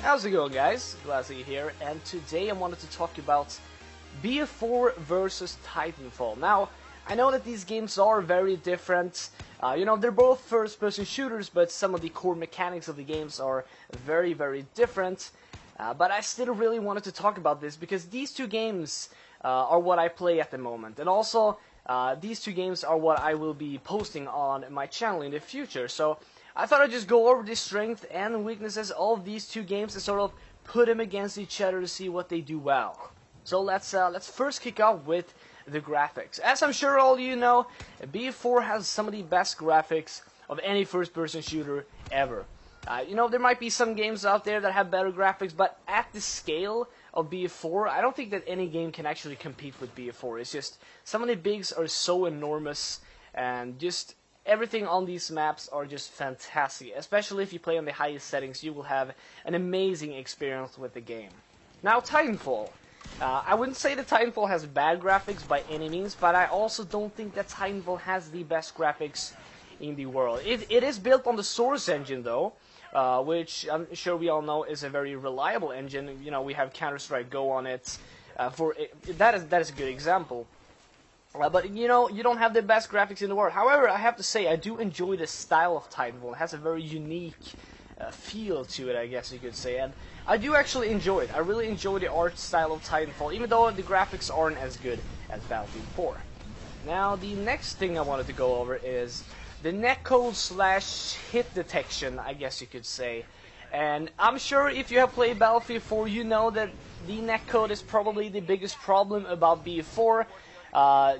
How's it going, guys? Glad to be here, and today I wanted to talk about BF4 versus Titanfall. Now, I know that these games are very different. They're both first-person shooters, but some of the core mechanics of the games are very, very different. But I still really wanted to talk about this because these two games are what I play at the moment, and also these two games are what I will be posting on my channel in the future. So I thought I'd just go over the strengths and weaknesses of these two games and sort of put them against each other to see what they do well. So let's first kick off with the graphics. As I'm sure all you know, BF4 has some of the best graphics of any first-person shooter ever. There might be some games out there that have better graphics, but at the scale of BF4, I don't think that any game can actually compete with BF4. It's just, some of the bigs are so enormous, and just everything on these maps are just fantastic. Especially if you play on the highest settings, you will have an amazing experience with the game. Now, Titanfall. I wouldn't say that Titanfall has bad graphics by any means, but I also don't think that Titanfall has the best graphics in the world. It is built on the Source engine, though, which I'm sure we all know is a very reliable engine. We have Counter-Strike Go on it. That is a good example. But you don't have the best graphics in the world. However, I have to say I do enjoy the style of Titanfall. It has a very unique feel to it, I guess you could say, and I do actually enjoy it. I really enjoy the art style of Titanfall, even though the graphics aren't as good as Battlefield 4. Now, the next thing I wanted to go over is the netcode / hit detection, I guess you could say. And I'm sure if you have played Battlefield 4, you know that the netcode is probably the biggest problem about BF4.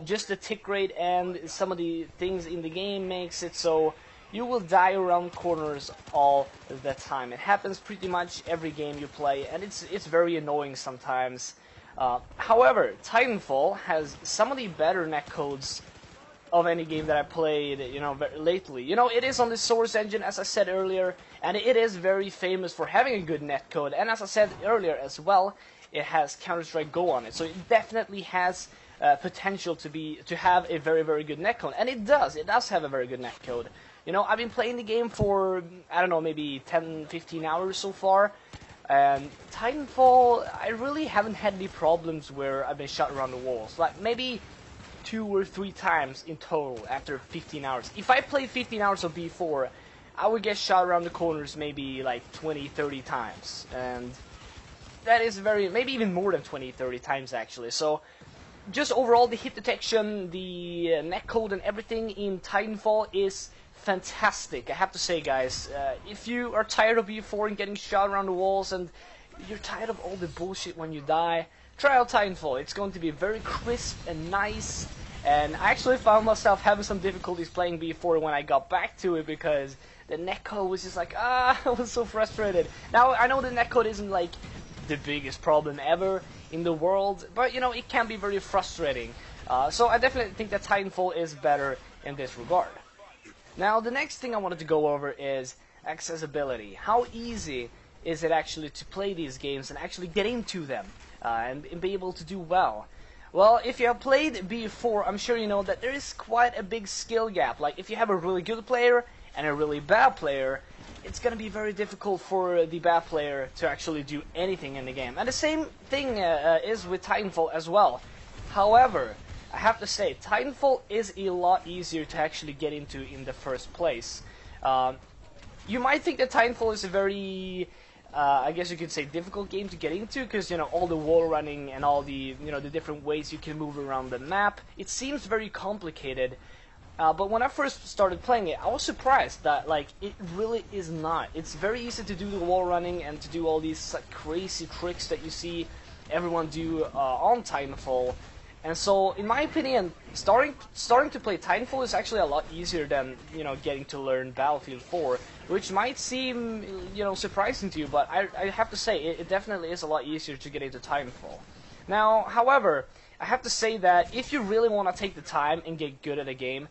Just the tick rate and some of the things in the game makes it so you will die around corners all the time. It happens pretty much every game you play, and it's very annoying sometimes. However, Titanfall has some of the better netcodes of any game that I played, lately. It is on the Source engine, as I said earlier, and it is very famous for having a good netcode. And as I said earlier as well, it has Counter-Strike Go on it, so it definitely has potential to have a very, very good netcode, and it does have a very good netcode. I've been playing the game for, I don't know, maybe 10-15 hours so far, and Titanfall, I really haven't had any problems where I've been shot around the walls, like maybe 2 or 3 times in total after 15 hours. If I played 15 hours of B4, I would get shot around the corners maybe like 20-30 times, and that is maybe even more than 20-30 times actually. So just overall, the hit detection, the netcode and everything in Titanfall is fantastic. I have to say, guys, if you are tired of BF4 and getting shot around the walls, and you're tired of all the bullshit when you die, try out Titanfall. It's going to be very crisp and nice, and I actually found myself having some difficulties playing BF4 when I got back to it because the netcode was just like, I was so frustrated. Now, I know the netcode isn't like the biggest problem ever in the world, but it can be very frustrating. So I definitely think that Titanfall is better in this regard. Now, the next thing I wanted to go over is accessibility. How easy is it actually to play these games and actually get into them and be able to do well? Well, if you have played BF4, I'm sure you know that there is quite a big skill gap. Like, if you have a really good player and a really bad player, it's going to be very difficult for the bad player to actually do anything in the game. And the same thing is with Titanfall as well. However, I have to say, Titanfall is a lot easier to actually get into in the first place. You might think that Titanfall is a very, I guess you could say, difficult game to get into, because, all the wall running and all the, the different ways you can move around the map. It seems very complicated. But when I first started playing it, I was surprised that, it really is not. It's very easy to do the wall running and to do all these crazy tricks that you see everyone do on Titanfall. And so, in my opinion, starting to play Titanfall is actually a lot easier than, getting to learn Battlefield 4, which might seem, surprising to you, but I have to say, it definitely is a lot easier to get into Titanfall. Now, however, I have to say that if you really want to take the time and get good at a game,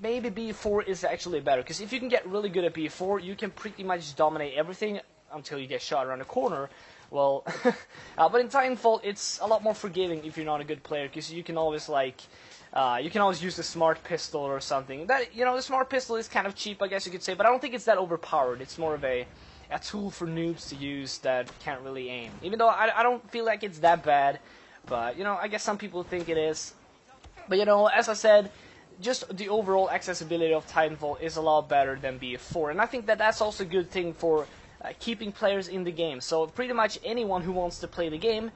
maybe BF4 is actually better, because if you can get really good at BF4, you can pretty much dominate everything until you get shot around the corner. Well, but in Titanfall, it's a lot more forgiving if you're not a good player, because you can always use the smart pistol or something. That the smart pistol is kind of cheap, I guess you could say, but I don't think it's that overpowered. It's more of a a tool for noobs to use that can't really aim. Even though I don't feel like it's that bad, but you know, I guess some people think it is. But you know, as I said, just the overall accessibility of Titanfall is a lot better than BF4, and I think that that's also a good thing for keeping players in the game. So pretty much anyone who wants to play the game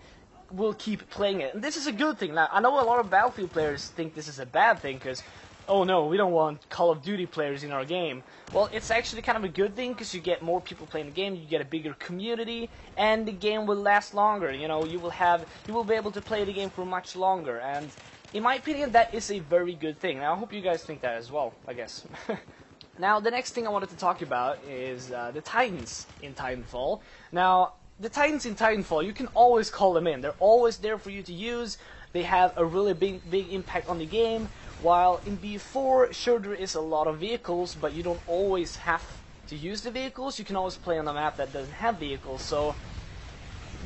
will keep playing it, and this is a good thing. Now I know a lot of Battlefield players think this is a bad thing because, oh no, we don't want Call of Duty players in our game. Well, it's actually kind of a good thing because you get more people playing the game, you get a bigger community, and the game will last longer. You know, you will be able to play the game for much longer, and in my opinion, that is a very good thing. Now, I hope you guys think that as well, I guess. Now, the next thing I wanted to talk about is the Titans in Titanfall. Now, the Titans in Titanfall, you can always call them in. They're always there for you to use. They have a really big impact on the game. While in BF4, sure, there is a lot of vehicles, but you don't always have to use the vehicles. You can always play on a map that doesn't have vehicles. So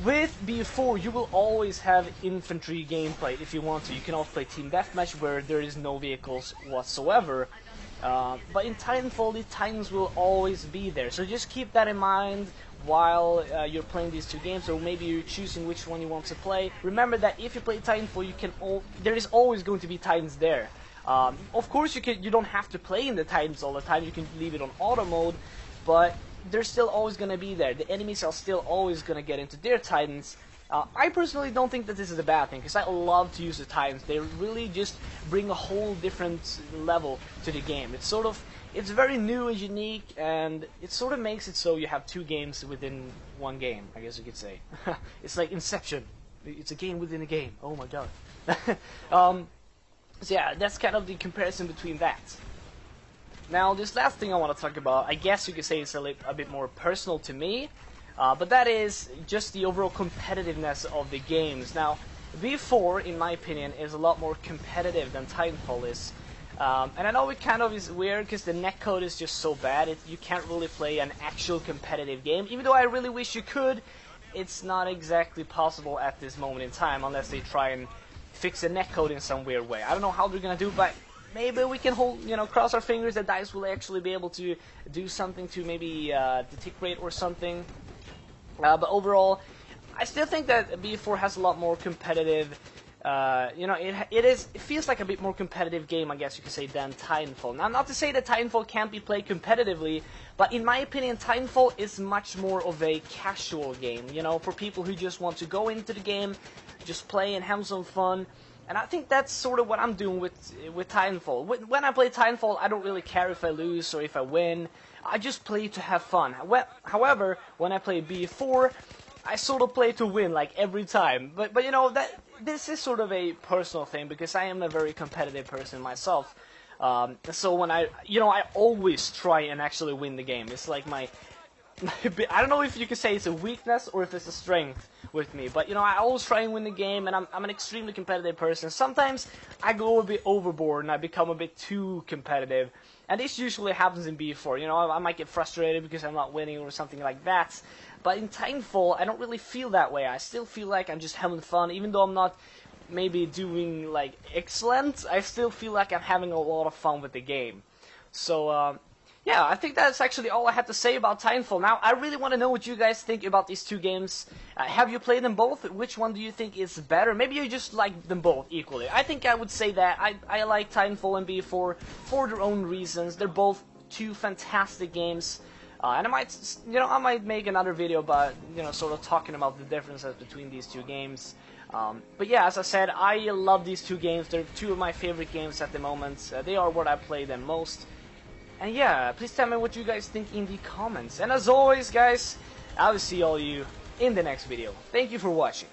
with BF4, you will always have infantry gameplay if you want to. You can also play Team Deathmatch where there is no vehicles whatsoever. But in Titanfall, the Titans will always be there. So just keep that in mind while you're playing these two games, or maybe you're choosing which one you want to play. Remember that if you play Titanfall, there is always going to be Titans there. Of course, you don't have to play in the Titans all the time. You can leave it on auto mode, but they're still always going to be there. The enemies are still always going to get into their Titans. I personally don't think that this is a bad thing, because I love to use the Titans. They really just bring a whole different level to the game. It's very new and unique, and it sort of makes it so you have two games within one game, I guess you could say. It's like Inception. It's a game within a game. Oh my god. So yeah, that's kind of the comparison between that. Now, this last thing I want to talk about, I guess you could say it's a bit more personal to me, but that is just the overall competitiveness of the games. Now, V4, in my opinion, is a lot more competitive than Titanfall is. And I know it kind of is weird because the netcode is just so bad, you can't really play an actual competitive game. Even though I really wish you could, it's not exactly possible at this moment in time unless they try and fix the netcode in some weird way. I don't know how they're gonna do, but maybe we can cross our fingers that DICE will actually be able to do something to maybe the tick rate or something. But overall, I still think that B4 has a lot more competitive. It feels like a bit more competitive game, I guess you could say, than Titanfall. Now, not to say that Titanfall can't be played competitively, but in my opinion, Titanfall is much more of a casual game. You know, for people who just want to go into the game, just play and have some fun. And I think that's sort of what I'm doing with Titanfall. When I play Titanfall, I don't really care if I lose or if I win. I just play to have fun. However, when I play B4, I sort of play to win, like, every time. But you know, this is sort of a personal thing, because I am a very competitive person myself. So when I always try and actually win the game. It's like my I don't know if you could say it's a weakness or if it's a strength with me, but you know, I always try and win the game, and I'm an extremely competitive person. Sometimes I go a bit overboard and I become a bit too competitive, and this usually happens in B4. You know, I might get frustrated because I'm not winning or something like that. But in Titanfall, I don't really feel that way. I still feel like I'm just having fun, even though I'm not maybe doing like excellent. I still feel like I'm having a lot of fun with the game. So yeah, I think that's actually all I had to say about Titanfall. Now, I really want to know what you guys think about these two games. Have you played them both? Which one do you think is better? Maybe you just like them both equally. I think I would say that I like Titanfall and B4 for their own reasons. They're both two fantastic games. And I might make another video about, sort of talking about the differences between these two games. But yeah, as I said, I love these two games. They're two of my favorite games at the moment. They are what I play them most. And yeah, please tell me what you guys think in the comments. And as always, guys, I will see all you in the next video. Thank you for watching.